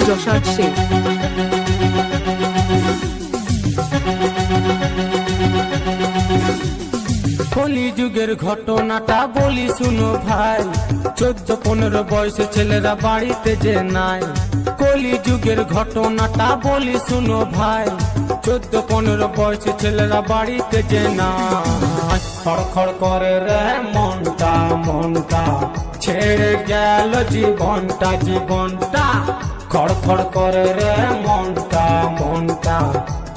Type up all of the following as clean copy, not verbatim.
যশার শেখ। কলিযুগের ঘটনাটা বলি শুনো ভাই, 14-15 বয়সে ছেলেরা বাড়িতে যে নাই। কলিযুগের ঘটনাটা বলি শুনো ভাই, 14-15 বয়সে ছেলেরা বাড়িতে যে নাই। খড়খড় করে রে মনটা মনটা, ছেড়ে গেল জীবনটা জীবনটা। খড়খড় করে রে মনটা মনটা,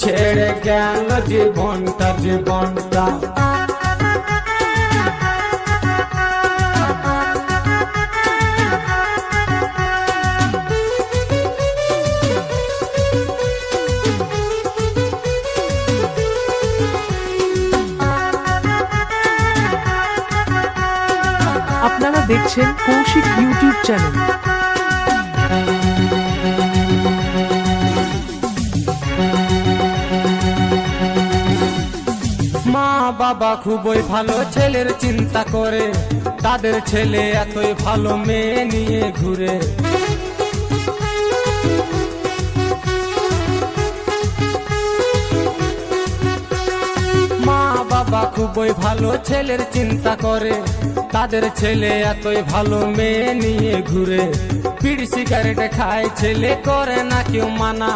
ছেড়ে গেল জীবনটা জীবনটা। আপনারা দেখছেন কৌশিক ইউটিউব চ্যানেল। মা বাবা খুবই ভালো ছেলের চিন্তা করে, তাদের ছেলে এতই ভালো মেয়ে নিয়ে ঘুরে। মা বাবা খুবই ভালো ছেলের চিন্তা করে, তাদের ছেলে এতই ভালো মেয়ে নিয়ে ঘুরে। বিড়ি সিগারেট খায় ছেলে, করে না কেউ মানা,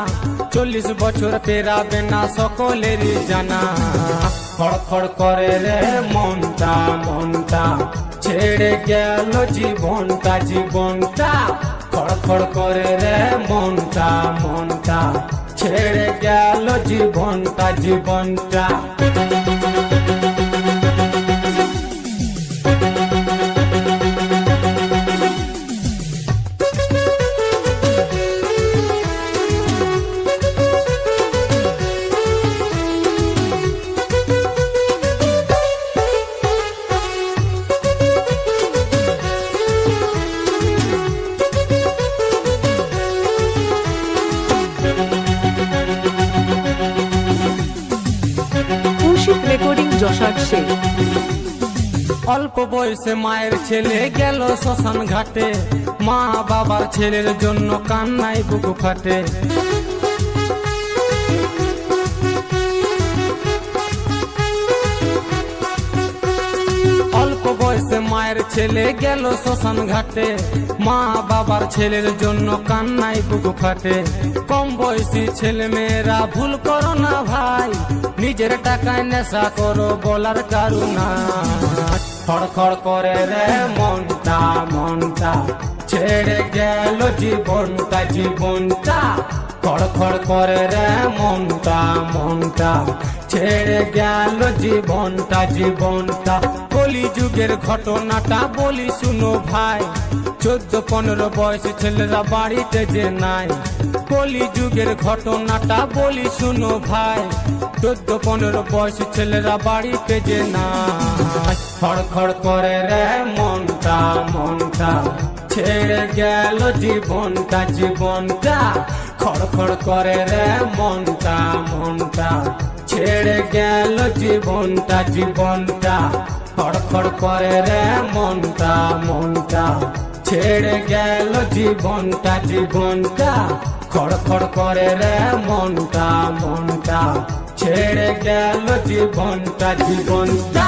40 বছর পেরাবে না সকলেরই জানা। খড়খড় করে রে মনটা মনটা, ছেড়ে গেল জীবনটা জীবনটা। খড়খড় করে রে মনটা মনটা, ছেড়ে গেল জীবনটা জীবনটা। কৌশিক রেকর্ডিং যশার শেখ। অল্প বয়সে মায়ের ছেলে গেল শ্মশান ঘাটে, মা বাবার ছেলের জন্য কান্নায় বুক ফাটে। অল্প বয়সে মায়ের ছেলে গেল শ্মশান ঘাটে, মা বাবার ছেলের জন্য কান্নায় বুক ফাটে। কম বয়সী ছেলে মেয়েরা ভুল করো না ভাই, নিজের টাকায় নেশা করো বলার কারুনা। খড়খড় করে রে মনটা মনটা, ছেড়ে গেল জীবনটা জীবনটা। খড়খড় করে রে মনটা মনটা, ছেড়ে গেল জীবনটা জীবনটা। কলিযুগের ঘটনাটা বলি শুনো ভাই, 14-15 বয়সে ছেলেরা বাড়িতে যে নাই। কলিযুগের ঘটনাটা বলি শুনো ভাই, 14-15 বয়সে ছেলেরা বাড়িতে যে নাই। খড়খড় করে রে মনটা মনটা, ছেড়ে গেল জীবনটা জীবনটা। খড়খড় করে রে মনটা মনটা, ছেড়ে গেল জীবনটা জীবনটা। খড়খড় করে রে মনটা মনটা, ছেড়ে গেল জীবনটা জীবনটা। খড়খড় করে রে মনটা মনটা, ছেড়ে গেল জীবনটা জীবনটা।